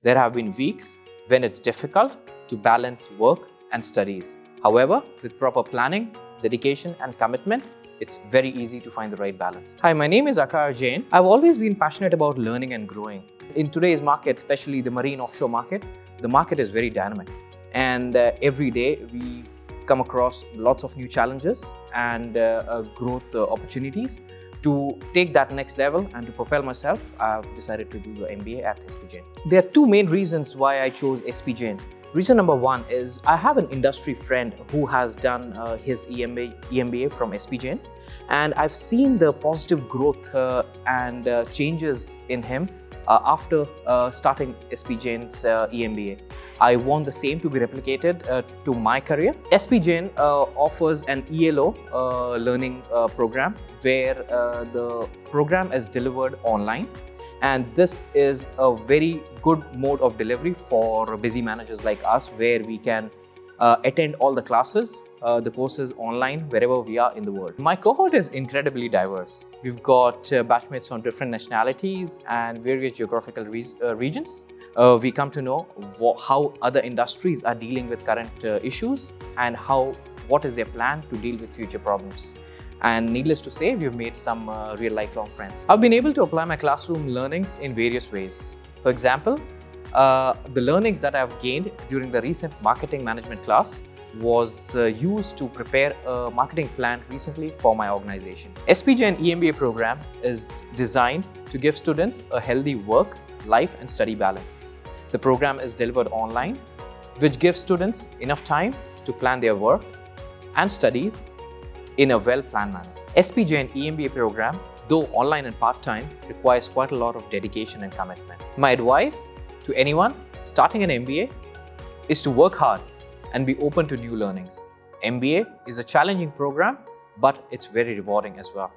There have been weeks when it's difficult to balance work and studies. However, with proper planning, dedication and commitment, it's very easy to find the right balance. Hi, my name is Aakaar Jain. I've always been passionate about learning and growing. In today's market, especially the marine offshore market, the market is very dynamic. And every day we come across lots of new challenges and growth opportunities. To take that next level and to propel myself, I've decided to do the MBA at SP Jain. There are two main reasons why I chose SP Jain. Reason number one is I have an industry friend who has done his EMBA from SP Jain, and I've seen the positive growth and changes in him after starting SP Jain's EMBA. I want the same to be replicated to my career. SP Jain offers an ELO learning program where the program is delivered online, and this is a very good mode of delivery for busy managers like us, where we can attend all the classes, the courses online wherever we are in the world. My cohort is incredibly diverse. We've got batchmates from different nationalities and various geographical regions. We come to know how other industries are dealing with current issues and what is their plan to deal with future problems. And needless to say, we've made some real lifelong friends. I've been able to apply my classroom learnings in various ways. For example, the learnings that I've gained during the recent marketing management class was used to prepare a marketing plan recently for my organization. SP Jain EMBA program is designed to give students a healthy work, life and study balance. The program is delivered online, which gives students enough time to plan their work and studies in a well-planned manner. SP Jain EMBA program, though online and part-time, requires quite a lot of dedication and commitment. My advice to anyone starting an MBA is to work hard and be open to new learnings. MBA is a challenging program, but it's very rewarding as well.